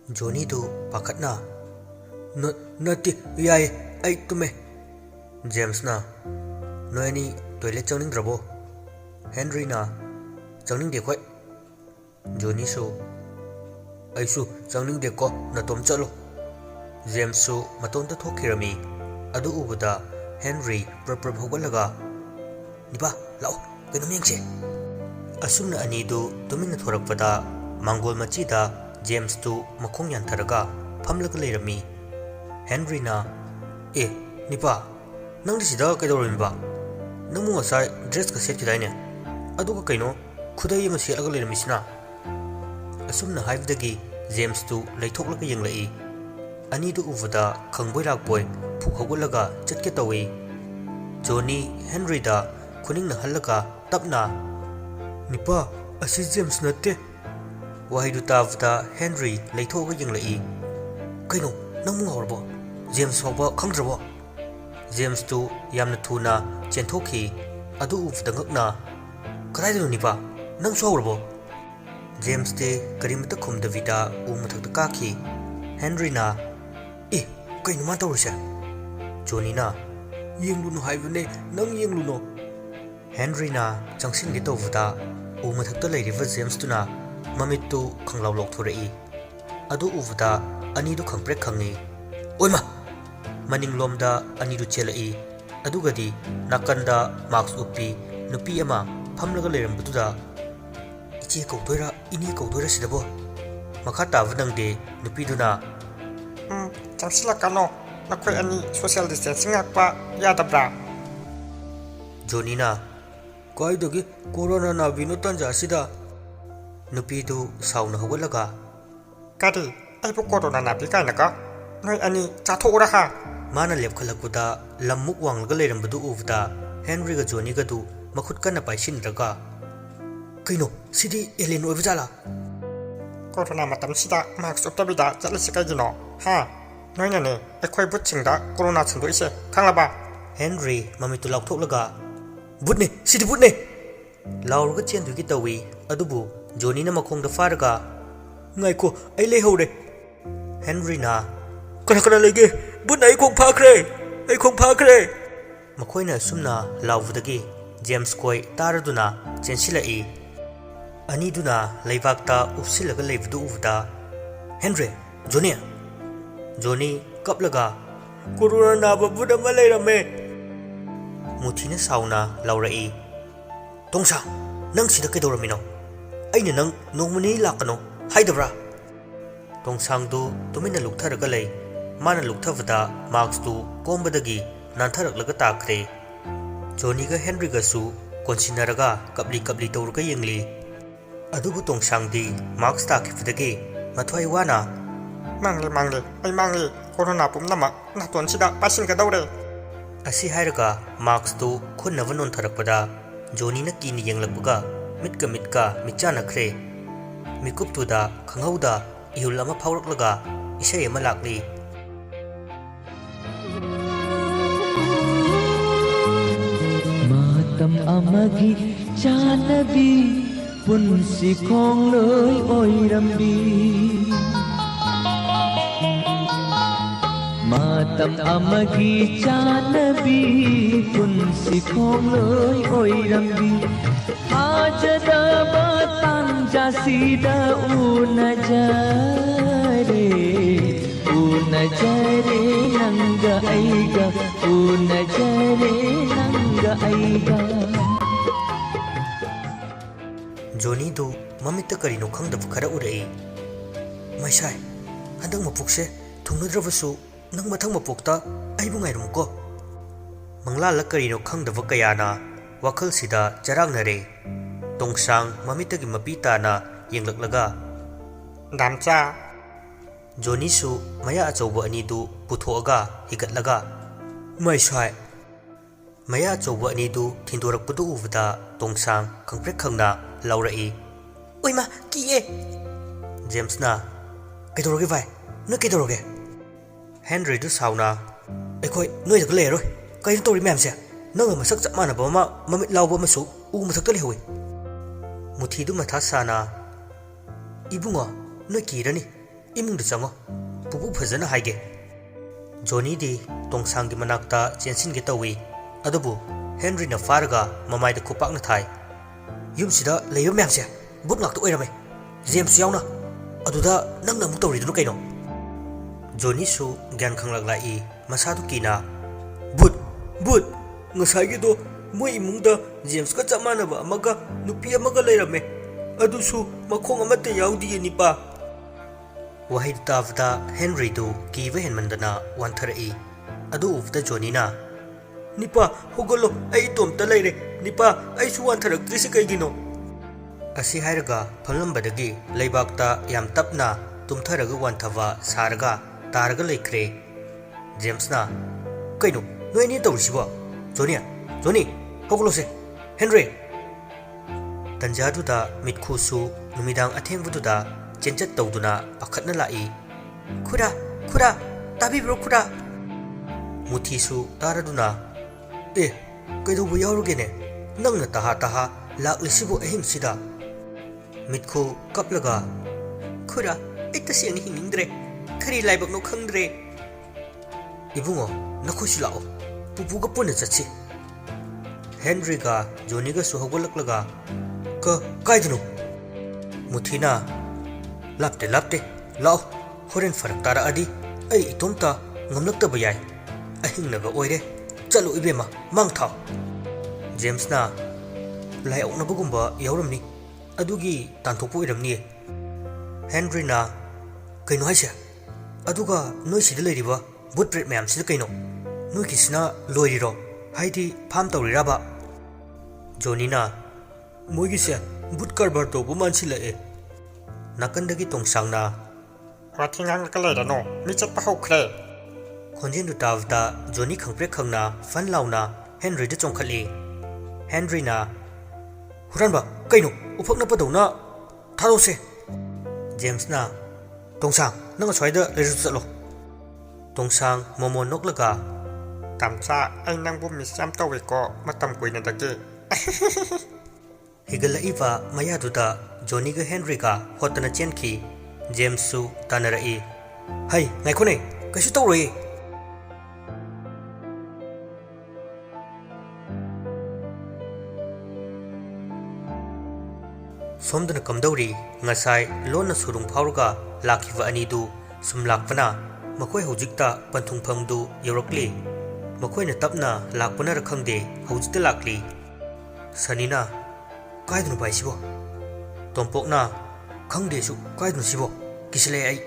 Johnny du pakatna. Nati yai ai tume. James na. No any toilet changning drabo. Henry na. Changning de koi. Johnny su. Ai su changning de ko na tom chalo. James su maton ta thokirami. Adu ubuda Henry prapra hogalaga. Nipa lao kaino miyangse. Asumna ani du tumina thorakpada Mangol machida James tu makhong yantharaga phamlaga leirami. Henry na nipa nang sida kaidorimi ba namu asai dress ka set kidaine aduga kaino khudai ma selaga leirami sina. Asumna haibdagi James tu leithoklaga yenglai. Ani du uvada khangboi rakboi phuk hogulaga chatke tawi. Johnny Henry da khuning na halaga tapna nipa asi James natte. Wahidu tavda Henry leithoga yenglai. Kaino nang ngorbo James hoba khangrabo. James tu yamna thuna chenthokhi adu uvda ngakna karaidano nipa nang sawrabo. James te karimata khumda vida umathakta kakhi. Henry na kaino ma tawrisa. Johnny na yengluno haibune nang yengluno. Henry na changsin gi tawda umathakta leiriva James tuna mamitu khanglaw lokthorei. Adu uvda ani du khangprek khangi. Oima maning lomda ani du chelai. Adugadi nakanda marks upi nupi ama phamlaga leirambuda ichi kautoira ini kautoira sidabo. Makha tavnangde nupi duna Changsila kano nakhoi ani social distancing akpa yadabra. Johnny na kaidagi corona na vino tanja sida. Nupi du sauna hogalaga Kari aibu corona na bikainaka noi ani chathora ha. Mana lepkhalakuda lammuk wanglaga leirambadu uvda Henry ga Johnny ga du makhut kana paisinraga kaino sidi alien oibjala. Corona matam sida mask uptabida chalisi kaigino ha noi ne ekhoi butchingda corona chandoi se khanglaba. Henry mamitu lauktholaga butne sidi butne laurga chendugi tawi. Adubu Johnny na makhongda faraga ngaiko ai lehore. Henry na kana lege butna ai khong phakre. Makhoina sumna lauvdagi James koi taraduna chensilai. Ani duna leibakta upsilaga leibdu uvda Henry Johnny kaplaga corona na babuda malairame. Muthina sauna laurai. Tongsa nang sida kaidoramino aina nang nongmani lakano haidabra. Tongsang du tumina luktharaga lei. Mana lukthavada marks tu kombadagi nantharaklaga takre. Johnny ga Henry ga su konsinaraga kapli tawraga yengli. Adubu tongsang di marks takhifdagi mathwai wana mangli ai mangli corona pumnama naton sida pasin ka dawre. Asi hairaga marks tu khunnawa nontharakpada Johnny na kini yenglakpuga mitka michana khre. Mikup tuda khangauda ihul ama phawraklaga isai ama lakli. Matam amagi chanabi punsi khong loi oirambi. Matam amagi chanabi punsi khong loi oirambi. Hajadaba tanjasida unajare nanga aiga unajare nanga aiga. Johnny du mamita karino khangdabu khara urai. Maisai handang mapukse thungnadrabasu nang mathang mapukta aibu ngairumko. Manglala karino khangdabu kayana wakal sida charangnare. Tongsang mamitagi mapita na yenglaklaga Damcha Johnny su maya achauba ani du puthoaga higatlaga. Maisai maya achauba ani du thindorakpadu uvda tongsang khangprek khangna laurai. Oima kiye. James na kaidoroge vai na kaidoroge. Henry du sauna ekoi noi daga leroi kain tori memse nang masak chap mana ba ma mamit lauba masu u mathakta lehoi. Muthi du matha sana ibunga noi kirani इमुंग चंगो पुपु फजन हाइगे जोनी दी तोंगसांग की मनाक्ता चेंसिन के Tawi अदुबु Henry न फारगा ममाई the खुपाक न Thai yum सिदा लेयो मैमसे बुट नाक तो ओइरमे James यावना अदुदा नंग नमु तौरिदुनु canoe जोनी सु ज्ञान खंगलक लाई मसादु कीना बुट बुट ngसाइगे दो मोय इमुंगदा जेम्स का चमानबा अमगा नुपी अमगा लेरमे अदुसु मखोंग अमते याउदी निपा वही तावदा हेनरी दु कीवे हेनमंदना वांथरई अदु उवदा जोनीना निपा होगलो आई तोमता लेरे निपा आई सु वांथरक्त्रिसि कैगिनो असी हायरगा फलंबदगी लेबाकता याम तपना तुमथरगा वांथवा सारगा तारगा लेख्रे जेम्सना कैनो नोइनी तौरिसिबो जोनिया जोनी होगलोसे हेनरी तंजादुदा मितखुसु नुमिदांग अथेंगबुदुदा चेंचत तौदुना पाखतना लाई खुरा खुरा ताबिब्रो खुरा मुथीसु तारदुना ए कैदौबु यावरुगेने नंगना ताहा ताहा लाक्लिसिबो अहिंसिदा मितखु कपलगा खुरा ए तसेंग हिंनिंद्रे खरी लाइबकनो खंद्रे इबुंगो नखोसु लाओ पुपुगा पुना चछि हेनरीगा जोनीगा सुहगोलकलगा क कायदनो मुथीना लापते लापते लाओ होरेन फरक तारा अदी आई इतोमता ngमलक्तब याय अहिंगनगा ओइरे चलो इबेमा मांग थाओ जेम्सना लायौनबगुंबा यावरमनी अदुगी तांथोपो इरमनी हेनरीना कैनो हाइसे अदुगा नोय सिदा लेरिबा बुट ब्रेड मैम सिदा कैनो नोय किसना लोइरिरो हाइदी फार्म तौरिराबा जोनीना मोइगिसे बुट कारबार तौबो मानसिलाए नाकंदगी तोंगसांगना वाथिंगांग कलेदनो मिचत पहौख्रे खोंजेंदु तावदा जोनी खंगप्रे खंगना फन लाउना हेनरी द चोंखली हेनरीना हुरानबा कैनो उफकना पदौना थारोसे जेम्सना तोंगसांग नंग स्वाइदा लेरु चलो तोंगसांग मोमो नोकलगा तमचा आई नंगबु मिस याम तौवेको मतम कुइना दगे हिगलइबा मयादुदा जोनीगा हेनरीगा होतना चेनखी जेम्ससु तानरई हाय नाइखोने कैसु तौरोय सोमदन कमदौरी ngasai lona surung phauruga lakhiwa anidu sumlakpana makoi hojikta panthungphangdu yorokli makoi na tapna lakpana rakhangde hojikta lakli sanina kaidnu baisibo tompokna khangde su kaidnu sibo kisle ai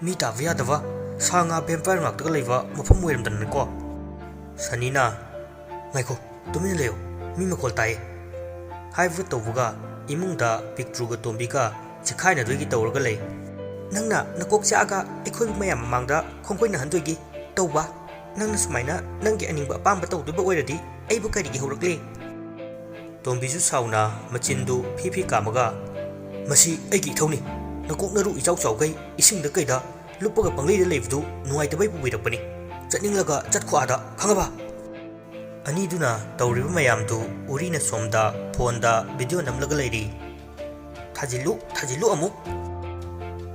mi ta vya dawa sanga vampire ngak ta leiwa mafam moiram dan ko sanina ngaiko tumin leo mi makol tai haivu tobuga imungda pictruga tombiga chikhaina doigi tawrga lei nangna nakok chaga ekhoi mayam mangda khongkoi handoigi tawba nangna sumaina nanggi aningba pamba tawduba oiradi aibu karigi horakle tombisu sauna machindu phipi kamaga masi aigi thoni nakok naru ichau chaugai isingda kaida lupaga panglei da leivdu nuai tabai pubirakpani chatninglaga chatkhwada khangaba अनीदुना तौरिबा मयामदु उरीना सोमदा फोनदा video नमलगा लेरी थाजिलु अमुक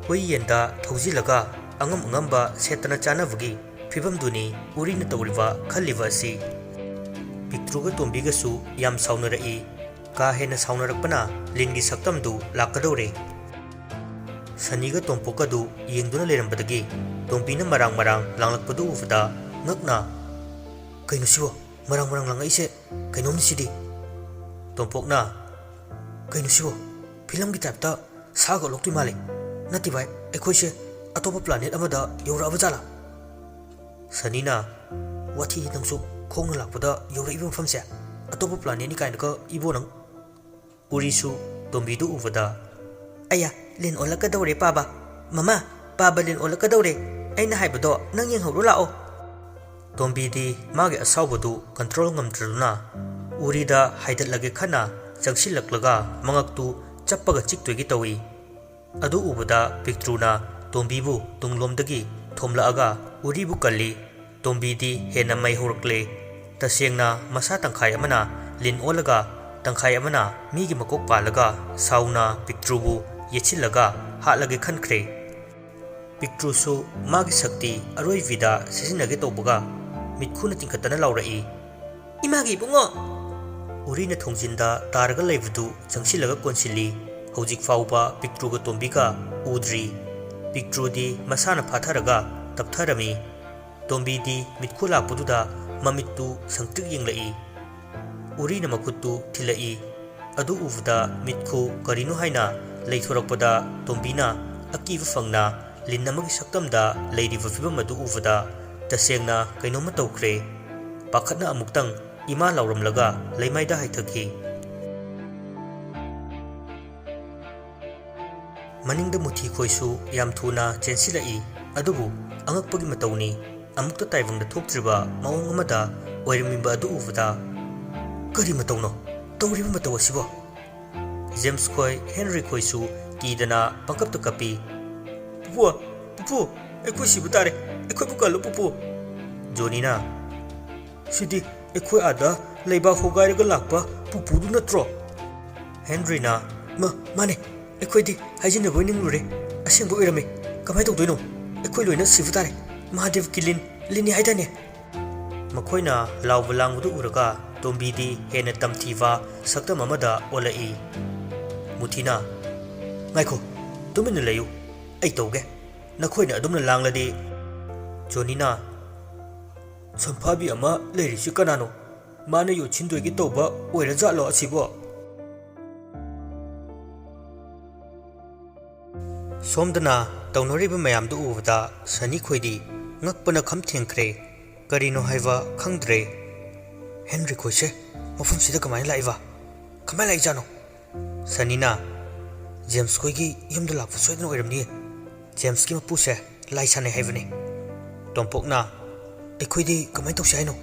होइयेंदा थौजिलगा अंगम अंगमबा सेतना चानाबगी फिबमदुनी उरीना तौरिबा खल्लिबासी पिक्ट्रुगा तोंबिगसु याम साउनरई का हेना साउनरकपना लिंगी सक्तमदु लाकदौरे सनीगा तोंपोकदु येंगदुना लेरंबदगी तोंबिना Marang Marang लांगलकपदु उफदा ngakna कैनुसिबो marang marang lang ise kainom ni sidi tompokna kainusibo film gi tapta saga lokti male nati bai ekhoi se atopa planet amada yora abajala sanina wathi nangsu khongna lakpada yora ibam famse atopa planet ni kain ka ibo nang urisu tombidu uvada aya len olaka dawre paba mama paba len olaka dawre aina haibado nang yeng hawro lao Tombidi magi asawbadu control ngamtruna urida haidatlage khana changsilaklaga mangaktu chappaga chiktwegi tawi adu ubada pictruna tombibu tunglomdagi thomlaaga uribu kalli tombidi hena mai horkle tasengna masa tangkhai amana lin olaga tangkhai amana migi makok palaga sauna pictrubu yechilaga halage khankhre पिक्ट्रूसु मागी शक्ति अरोइविदा सिजिनगे तौबगा मिटखुना तिंखतना लाउरई Imangi बुंगो उरीना थोंजिंदा तारगा लेबदु चंगसिलगा कोनसिली हौजिक फाउबा पिक्ट्रूगा तोंबिगा उद्री पिक्ट्रूदी मसाना फाथरगा तपथरमी तोंबीदी मिटखु लापुदुदा ममित्तु संगतिक यंगलई उरीना मखुत्तु Thillai अदु उवदा मिटखु करिनो हाइना लेथोरकपदा तोंबीना अकीब फंगना लिन्नमगी सक्तमदा लेरिबा फिबम अदु उवदा तसेंगना कैनोमा तौख्रे पाखतना अमुक्तंग इमा लाउरमलगा लेमाइदा हाइथकी मनिंगदा मुथि खोइसु याम थुना चेंसिलई अदुबु अंगकपगी मतौनी अमुक्ता ताइवंगदा थोक्त्रिबा मावंग अमदा ओइरमिबा अदु उवदा करी मतौनो तौरिबा मतौ असिबो James खोय हेनरी खोइसु कीदना पंकपत कपी पुपु पुपु एखोइ सिबु तारे एखोइ बुकालो पुपु जोनीना सिदी एखोइ आदा लेबा होगाइरगा लाकपा पुपुदु नत्रो हेनरीना माने एखोइदी हाइजिनबो निंगलुरे असेंबो ओइरमे कमाय तौदोइनो एखोइ लोइना सिबु तारे महादेव किलिन लिनी हाइदाने मखोइना लाउबा लांगबदु उरगा तोंबीदी हेना तमथीवा सक्तम अमदा ओलई मुथीना ngaiko तुमिन लेयु ऐ तौगे नखोइना अदुमना लांगलदी जोनीना संफाबी अमा लेरिसि कनानो माने यो छिनदोइगी तौबा ओइरा जालो असिबो सोमदना तौनोरिबा मयामदु उबदा सनी खोइदी ngakpana kham thengkhre karino haiwa khangdre हेनरी खोइसे मफम सिदा कमाय लाइवा कमाय लाई जानो सनीना जेम्स खोइगी यमदा लाप सोइदन ओइरमनी जेम्स की मपुसे लाई साने हाइवने तोंपोकना एखोइदी कमाय तौसे हाइनो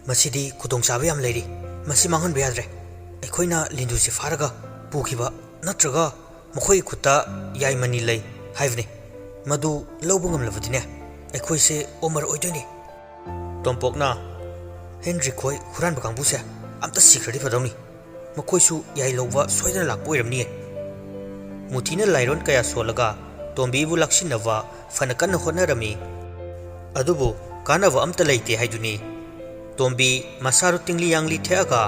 मसिदी खुदोंग चाबे याम लेरी मसि मांगन बेयाद्रे एखोइना लिंदुसे फारगा पुखिबा नत्रगा मखोइ खुता याइ मनी लै हाइवने मदु लौबो ngमलबदिने एखोइसे ओमर ओइदोनी तोंपोकना हेनरी खोई हुरान बकांबुसे अमता सिखरदी फदौनी मखोइसु याइ लौबा सोइदन लाकपो ओइरमनी मुथीना लाइरोन कया सोलगा तोंबीबु लक्सिनवा फनकन होनरमी अदुबु कानव अमता लैते हाइदुनी तोंबी मसारु तिंगली यांगली थेगा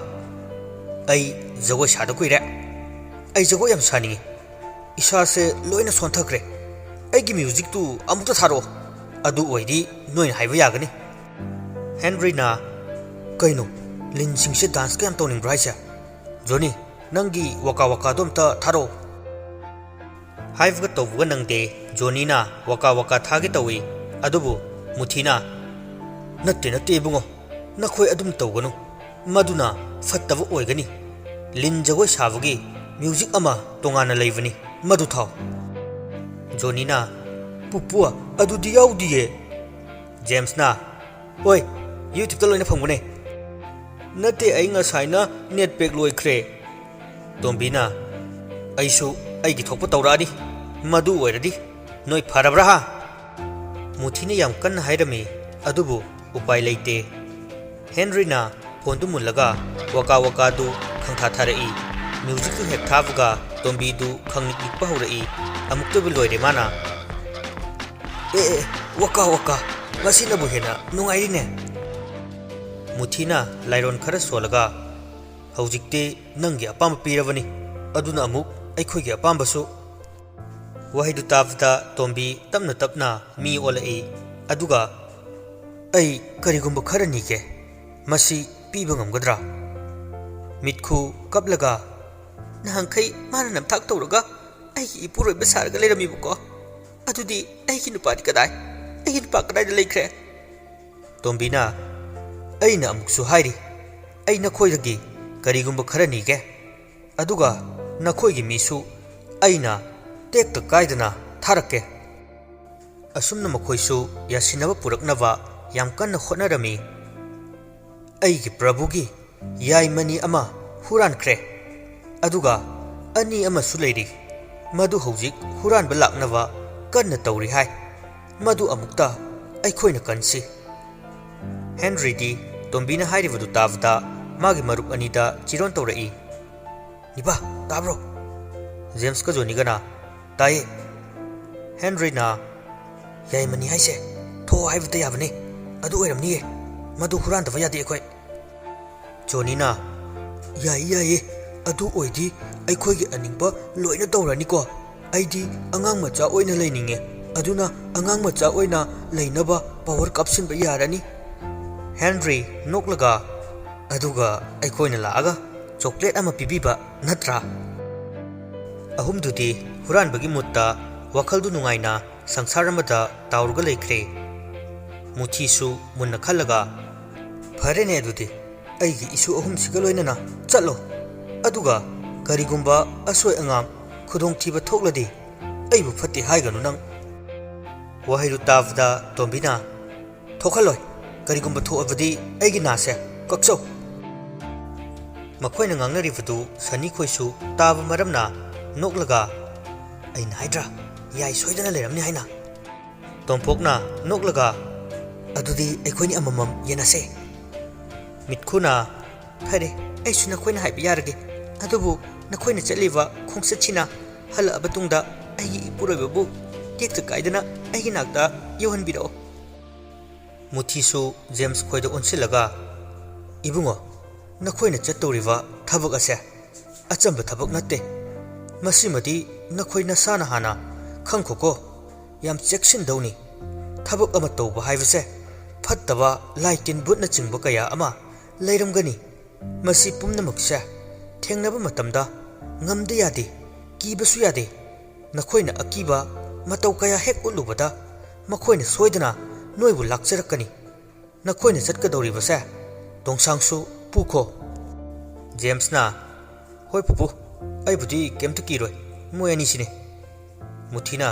ऐ जगोय सादा कुइरे ऐ जगोय याम सानी इसासे लोइना सोंथखरे ऐगी म्यूजिक तु अमुता थारो अदु ओइदी नोइन हाइबा यागनी हेनरीना कइनो लिनसिंगसे डांस के हम तोनिंग ब्राइसे जोनी नंगी वका वका दोमता थारो हाइवगा तौबुगा नंगदे जोनीना वका वका थागे तौई अदुबु मुथीना नत्ते बुंगो नखोय अदुम तौगनु मदुना फत्तब ओइगनी लिन जगोय साबगी म्यूजिक अमा तोंगाना लैबनी मदु थाव जोनीना पुपुआ अदुदी याउदिये जेम्सना ओय यूट्यूब त लोइना फंगबने नते आई ngसाइना नेट पैक लोइख्रे तोंबीना आइसु आइगी थोपो तौरादी मदु ओइरदी नोइ फरब्रा हा मुथीना याम कन्न हाइरमी अदुबु उपाय लैते हेनरीना फोनदु मुल्लगा वका वका दु खंथा थारई म्यूजिक तु हेक थाबगा तोंबीदु खंगनिक निकपा हौरई अमुक्तबु लोइरे माना ए वका वका मसिनबु हेना नुंगाइरिने मुथीना लाइरोन खरा सोलगा हौजिकते नंगी अपाम पीरबनी अदुना अमुक अखोइगी अपामबसु वहाइदु ताबदा तोंबी तपना तपना मी ओलई अदुगा ऐ करिगुंब खरा नीके मसी पीबा ngमगद्रा मिटखु कपलगा नहंखै माना नमथाक तौरगा ऐगी इपुरोइबा सारगा लेरमीबुको अदुदी ऐगी नुपादि कदाय ऐगी नुपा कदायदा लेख्रे तोंबीना ऐना अमुकसु हाइरी ऐ नखोइदगी करिगुंब खरा नीगे अदुगा नखोइगी मीसु ऐना टेक्ता कायदना थारके असुमना मखोइसु यासिनबा पुरकनबा याम कन्न होनरमी ऐगी प्रभुगी याइ मनी अमा हुरानख्रे अदुगा अनी अमसु लेरी मदु हौजिक हुरान बलाकनबा कन्न तौरी हाय मदु अमुक्ता ऐखोइना कनसी हेनरी तोंबीना हाइरिबदु ताबदा मागी मरुप अनीदा चिरोन तौरई निबा ताब्रो जेम्स का जोनीगना ताये हेनरीना ꯌꯥꯏꯃꯅꯤ ꯍꯥꯏꯁꯦ ꯊꯣꯛꯑꯣ ꯍꯥꯏꯕꯗ ꯌꯥꯕꯅꯤ ꯑꯗꯨ ꯑꯣꯏꯔꯝꯅꯤꯌꯦ ꯃꯗꯨ ꯍꯨꯔꯥꯟꯗꯕ ꯌꯥꯗꯦ ꯑꯩꯈꯣꯏ ꯖꯣꯅꯤꯅ ꯌꯥꯏꯌꯦ ꯑꯗꯨ ꯑꯣꯏꯗꯤ ꯑꯩꯈꯣꯏꯒꯤ ꯑꯅꯤꯡꯕ ꯂꯣꯏꯅ ꯇꯧꯔꯅꯤꯀꯣ ꯑꯩꯗꯤ ꯑꯉꯥꯡ ꯃꯆꯥ ꯑꯣꯏꯅ ꯂꯩꯅꯤꯡꯉꯦ ꯑꯗꯨꯅ ꯑꯉꯥꯡ ꯃꯆꯥ ꯑꯣꯏꯅ ꯂꯩꯅꯕ ꯄꯋꯥꯔ ꯀꯥꯞꯁꯤꯟꯕ ꯌꯥꯔꯅꯤ ꯍꯦꯟꯔꯤ ꯅꯣꯛꯂꯒ ꯑꯗꯨꯒ ꯑꯩꯈꯣꯏꯅ ꯂꯥꯛꯑꯒ ꯆꯣꯀ꯭ꯂꯦꯠ ꯑꯃ ꯄꯤꯕꯤꯕ ꯅꯠꯇ꯭ꯔꯥ ꯑꯍꯨꯝꯗꯨꯗꯤ ꯍꯨꯔꯥꯟꯕꯒꯤ ꯃꯨꯠꯇ ꯋꯥꯈꯜꯗꯨ ꯅꯨꯡꯉꯥꯏꯅ ꯁꯪꯁꯥꯔ ꯑꯃꯗ ꯇꯥꯎꯔꯒ ꯂꯩꯈ꯭ꯔꯦ ꯃꯨꯊꯤꯁꯨ ꯃꯨꯟꯅ ꯈꯜꯂꯒ ꯐꯔꯦꯅꯦ ꯑꯗꯨꯗꯤ ꯑꯩꯒꯤ ꯏꯁꯨ ꯑꯍꯨꯝꯁꯤꯒ ꯂꯣꯏꯅꯅ ꯆꯠꯂꯣ ꯑꯗꯨꯒ ꯀꯔꯤꯒꯨꯝꯕ ꯑꯁꯣꯏ ꯑꯉꯥꯝ ꯈꯨꯗꯣꯡꯊꯤꯕ ꯊꯣꯛꯂꯗꯤ ꯑꯩꯕꯨ ꯐꯠꯇꯦ ꯍꯥꯏꯒꯅꯨ ꯅꯪ ꯋꯥꯍꯩꯗꯨ ꯇꯥꯕꯗ ꯇꯣꯝꯕꯤꯅ ꯊꯣꯛꯍꯜꯂꯣꯏ ꯀꯔꯤꯒꯨꯝꯕ ꯊꯣꯛꯑꯕꯗꯤ ꯑꯩꯒꯤ ꯅꯥꯁꯦ ꯀꯛꯆꯧ ꯃꯈꯣꯏꯅ ꯉꯥꯡꯅꯔꯤꯕꯗꯨ ꯁꯟꯅꯤꯈꯣꯏꯁꯨ ꯇꯥꯕ ꯃꯔꯝꯅ ꯅꯣꯛꯂꯒ ꯑꯩꯅ ꯍꯥꯏꯗ꯭ꯔꯥ ꯌꯥꯏ ꯁꯣꯏꯗꯅ ꯂꯩꯔꯝꯅꯤ ꯍꯥꯏꯅ ꯇꯣꯝꯄꯣꯛꯅ ꯅꯣꯛꯂꯒ ꯑꯗꯨꯗꯤ ꯑꯩꯈꯣꯏꯅꯤ ꯑꯃꯃꯝ ꯌꯦꯟꯅꯁꯦ ꯃꯤꯠꯈꯨꯅ ꯐꯔꯦ ꯑꯩꯁꯨ ꯅꯈꯣꯏꯅ ꯍꯥꯏꯕ ꯌꯥꯔꯒꯦ ꯑꯗꯨꯕꯨ ꯅꯈꯣꯏꯅ ꯆꯠꯂꯤꯕ ꯈꯣꯡꯆꯠꯁꯤꯅ ꯍꯜꯂꯛꯑꯕ ꯇꯨꯡꯗ ꯑꯩꯒꯤ ꯏꯄꯨꯔꯣꯏꯕꯕꯨ ꯇꯦꯛꯇ ꯀꯥꯏꯗꯅ ꯑꯩꯒꯤ ꯅꯥꯛꯇ ꯌꯧꯍꯟꯕꯤꯔꯛꯑꯣ ꯃꯨꯊꯤꯁꯨ ꯖꯦꯝꯁ ꯈꯣꯏꯗ ꯑꯣꯟꯁꯤꯜꯂꯒ ꯏꯕꯨꯡꯉꯣ ꯅꯈꯣꯏꯅ ꯆꯠꯇꯧꯔꯤꯕ ꯊꯕꯛ ꯑꯁꯦ ꯑꯆꯝꯕ ꯊꯕꯛ ꯅꯠꯇꯦ ꯃꯁꯤꯃꯗꯤ ꯅꯈꯣꯏ ꯅꯁꯥꯅ ꯍꯥꯟꯅ ꯈꯪꯈꯣꯀꯣ ꯌꯥꯝ ꯆꯦꯛꯁꯤꯟꯗꯧꯅꯤ ꯊꯕꯛ ꯑꯃ ꯇꯧꯕ ꯍꯥꯏꯕꯁꯦ ꯐꯠꯇꯕ ꯂꯥꯏ ꯇꯤꯟ ꯕꯨꯠꯅꯆꯤꯡꯕ ꯀꯌꯥ ꯑꯃ ꯂꯩꯔꯝꯒꯅꯤ ꯃꯁꯤ ꯄꯨꯝꯅꯃꯛꯁꯦ ꯊꯦꯡꯅꯕ ꯃꯇꯝꯗ ꯉꯝꯗ ꯌꯥꯗꯦ ꯀꯤꯕꯁꯨ ꯌꯥꯗꯦ ꯅꯈꯣꯏꯅ ꯑꯀꯤꯕ ꯃꯇꯧ ꯀꯌꯥ ꯍꯦꯛ ꯎꯠꯂꯨꯕꯗ ꯃꯈꯣꯏꯅ ꯁꯣꯏꯗꯅ ꯅꯣꯏꯕꯨ ꯂꯥꯛꯆꯔꯛꯀꯅꯤ ꯅꯈꯣꯏꯅ ꯆꯠꯀꯗꯧꯔꯤꯕꯁꯦ ꯇꯣꯡꯁꯥꯡꯁꯨ ꯄꯨꯈꯣ ꯖꯦꯝꯁꯅ ꯍꯣꯏ ꯄꯨꯄꯨ ꯑꯩꯕꯨꯗꯤ ꯀꯩꯝꯇ ꯀꯤꯔꯣꯏ ꯃꯣꯏ ꯑꯅꯤꯁꯤꯅꯤ ꯃꯨꯊꯤꯅ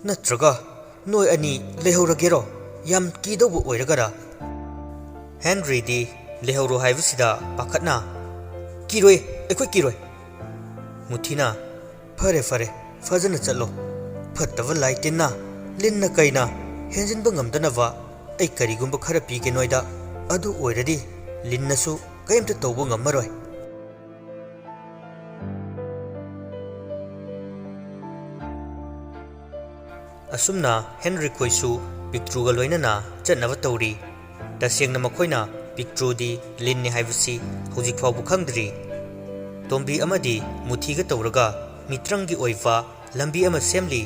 ꯅꯠꯇ꯭ꯔꯒ ꯅꯣꯏ ꯑꯅꯤ ꯂꯩꯍꯧꯔꯒꯦꯔꯣ ꯌꯥꯝ ꯀꯤꯗꯧꯕ ꯑꯣꯏꯔꯒꯔ ꯍꯦꯟꯔꯤꯗꯤ ꯂꯩꯍꯧꯔꯣ ꯍꯥꯏꯕꯁꯤꯗ ꯄꯥꯈꯠꯅ ꯀꯤꯔꯣꯏ ꯑꯩꯈꯣꯏ ꯀꯤꯔꯣꯏ ꯃꯨꯊꯤꯅ ꯐꯔꯦ ꯐꯖꯅ ꯆꯠꯂꯣ ꯐꯠꯇꯕ ꯂꯥꯏ ꯇꯤꯟꯅ ꯂꯤꯟꯅ ꯀꯩꯅ ꯍꯦꯟꯖꯤꯟꯕ ꯉꯝꯗꯅꯕ ꯑꯩ ꯀꯔꯤꯒꯨꯝꯕ ꯈꯔ ꯄꯤꯒꯦ ꯅꯣꯏꯗ ꯑꯗꯨ ꯑꯣꯏꯔꯗꯤ ꯂꯤꯟꯅꯁꯨ ꯀꯩꯝꯇ ꯇꯧꯕ ꯉꯝꯃꯔꯣꯏ ꯑꯁꯨꯝꯅ ꯍꯦꯟꯔꯤ ꯈꯣꯏꯁꯨ ꯄꯤꯛꯇ꯭ꯔꯨꯒ ꯂꯣꯏꯅꯅ ꯆꯠꯅꯕ ꯇꯧꯔꯤ ꯇꯁꯦꯡꯅ ꯃꯈꯣꯏꯅ ꯄꯤꯛꯇ꯭ꯔꯨꯗꯤ ꯂꯤꯟꯅꯤ ꯍꯥꯏꯕꯁꯤ ꯍꯧꯖꯤꯛ ꯐꯥꯎꯕ ꯈꯪꯗ꯭ꯔꯤ ꯇꯣꯝꯕꯤ ꯑꯃꯗꯤ ꯃꯨꯊꯤꯒ ꯇꯧꯔꯒ ꯃꯤꯇ꯭ꯔꯪꯒꯤ ꯑꯣꯏꯕ ꯂꯝꯕꯤ ꯑꯃ ꯁꯦꯝꯂꯤ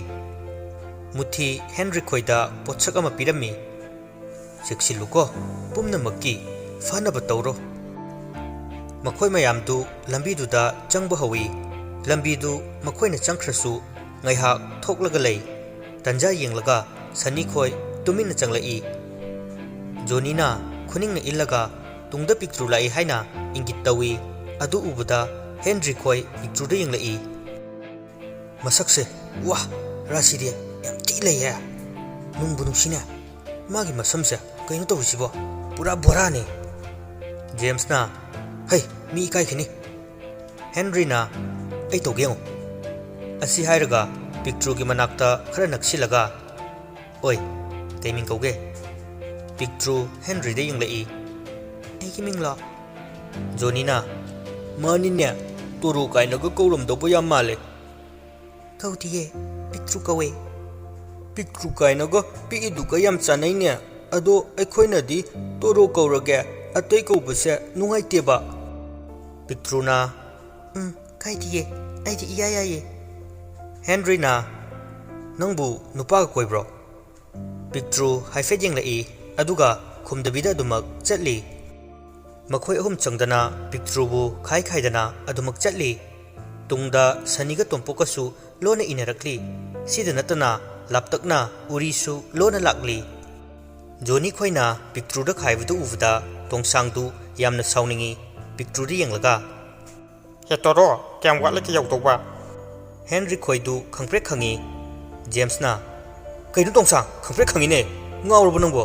ꯃꯨꯊꯤ ꯍꯦꯟꯔꯤ ꯈꯣꯏꯗ ꯄꯣꯠꯁꯛ ꯑꯃ ꯄꯤꯔꯝꯃꯤ ꯆꯦꯛꯁꯤꯜꯂꯨꯀꯣ ꯄꯨꯝꯅꯃꯛꯀꯤ ꯐꯅꯕ ꯇꯧꯔꯣ ꯃꯈꯣꯏ ꯃꯌꯥꯝꯗꯨ ꯂꯝꯕꯤꯗꯨꯗ ꯆꯪꯕ ꯍꯧꯏ ꯂꯝꯕꯤꯗꯨ ꯃꯈꯣꯏꯅ ꯆꯪꯈ꯭ꯔꯁꯨ ꯉꯥꯏꯍꯥꯛ ꯊꯣꯛꯂꯒ ꯂꯩ ꯇꯟꯖꯥ ꯌꯦꯡꯂꯒ ꯁꯟꯅꯤꯈꯣꯏ ꯇꯨꯃꯤꯟꯅ ꯆꯪꯂꯛꯏ ꯖꯣꯅꯤꯅ ꯈꯨꯅꯤꯡꯅ ꯏꯜꯂꯒ ꯇꯨꯡꯗ ꯄꯤꯛꯇ꯭ꯔꯨ ꯂꯥꯛꯏ ꯍꯥꯏꯅ ꯏꯪꯒꯤꯠ ꯇꯧꯏ ꯑꯗꯨ ꯎꯕꯗ ꯍꯦꯟꯔꯤ ꯈꯣꯏ ꯄꯤꯛꯇ꯭ꯔꯨꯗ ꯌꯦꯡꯂꯛꯏ ꯃꯁꯛꯁꯦ ꯋꯥ ꯔꯥꯁꯤꯗꯤ ꯌꯥꯝ ꯊꯤ ꯂꯩꯌꯦ ꯅꯨꯡꯕꯨ ꯅꯨꯡꯁꯤꯅꯦ ꯃꯥꯒꯤ ꯃꯁꯝꯁꯦ ꯀꯩꯅꯣ ꯇꯧꯔꯤꯁꯤꯕꯣ ꯄꯨꯔꯥ ꯕꯣꯔꯥꯅꯤ ꯖꯦꯝꯁꯅ ꯍꯩ ꯃꯤ ꯏꯀꯥꯏꯈꯤꯅꯤ ꯍꯦꯟꯔꯤꯅ ꯑꯩ ꯇꯧꯒꯦ ꯌꯦꯡꯉꯣ ꯑꯁꯤ ꯍꯥꯏꯔꯒ ꯄꯤꯛꯇ꯭ꯔꯨꯒꯤ ꯃꯅꯥꯛꯇ ꯈꯔ ꯅꯛꯁꯤꯜꯂꯒ ꯑꯣꯏ ꯀꯩ ꯃꯤꯡ ꯀꯧꯒꯦ ꯄꯤꯛꯇ꯭ꯔꯨ ꯍꯦꯟꯔꯤꯗ ꯌꯦꯡꯂꯛꯏ ꯑꯩꯒꯤ ꯃꯤꯡꯂꯣ ꯖꯣꯅꯤꯅ ꯃꯥꯅꯤꯅꯦ ꯇꯣꯔꯣ ꯀꯥꯏꯅꯒ ꯀꯧꯔꯝꯗꯧꯕ ꯌꯥꯝ ꯃꯥꯜꯂꯦ ꯀꯧꯗꯤꯌꯦ ꯄꯤꯛꯇ꯭ꯔꯨ ꯀꯧꯋꯦ ꯄꯤꯛꯇ꯭ꯔꯨ ꯀꯥꯏꯅꯒ ꯄꯤꯛꯏꯗꯨꯒ ꯌꯥꯝ ꯆꯥꯅꯩꯅꯦ ꯑꯗꯣ ꯑꯩꯈꯣꯏꯅꯗꯤ ꯇꯣꯔꯣ ꯀꯧꯔꯒꯦ ꯑꯇꯩ ꯀꯧꯕꯁꯦ ꯅꯨꯡꯉꯥꯏꯇꯦꯕ ꯄꯤꯛꯇ꯭ꯔꯨꯅ ꯀꯥꯏꯗꯤꯌꯦ ꯑꯩꯗꯤ ꯏꯌꯥ ꯌꯥꯏꯌꯦ ꯍꯦꯟꯔꯤꯅ ꯅꯪꯕꯨ ꯅꯨꯄꯥꯒ ꯀꯣꯏꯕ꯭ꯔꯣ ꯄꯤꯛꯇ꯭ꯔꯨ ꯍꯥꯏꯐꯦꯠ ꯌꯦꯡꯂꯛꯏ ꯑꯗꯨꯒ ꯈꯨꯝꯗꯕꯤꯗ ꯑꯗꯨꯃꯛ ꯆꯠꯂꯤ ꯃꯈꯣꯏ ꯑꯍꯨꯝ ꯆꯪꯗꯅ ꯄꯤꯛꯇ꯭ꯔꯨꯕꯨ ꯈꯥꯏꯗꯅ ꯑꯗꯨꯃꯛ ꯆꯠꯂꯤ ꯇꯨꯡꯗ ꯁꯟꯅꯤꯒ ꯇꯣꯝꯄꯣꯛꯀꯁꯨ ꯂꯣꯟꯅ ꯏꯟꯅꯔꯛꯂꯤ ꯁꯤꯗ ꯅꯠꯇꯅ ꯂꯥꯞꯇꯛꯅ ꯎꯔꯤꯁꯨ ꯂꯣꯟꯅ ꯂꯥꯛꯂꯤ ꯖꯣꯅꯤ ꯈꯣꯏꯅ ꯄꯤꯛꯇ꯭ꯔꯨꯗ ꯈꯥꯏꯕꯗꯨ ꯎꯕꯗ ꯇꯣꯡꯁꯥꯡꯗꯨ ꯌꯥꯝꯅ ꯁꯥꯎꯅꯤꯡꯏ ꯄꯤꯛꯇ꯭ꯔꯨꯗ ꯌꯦꯡꯂꯒ ꯍꯦꯇꯣꯔꯣ ꯀꯌꯥꯝ ꯋꯥꯠꯂꯒꯦ ꯌꯧꯗꯧꯕ ꯍꯦꯟꯔꯤ ꯈꯣꯏꯗꯨ ꯈꯪꯄ꯭ꯔꯦꯛ ꯈꯪꯏ ꯖꯦꯝꯁꯅ ꯀꯩꯅꯣ ꯇꯣꯡꯁꯥꯡ ꯈꯪꯄ꯭ꯔꯦꯛ ꯈꯪꯏꯅꯦ ꯉꯥꯎꯔꯕ ꯅꯪꯕꯣ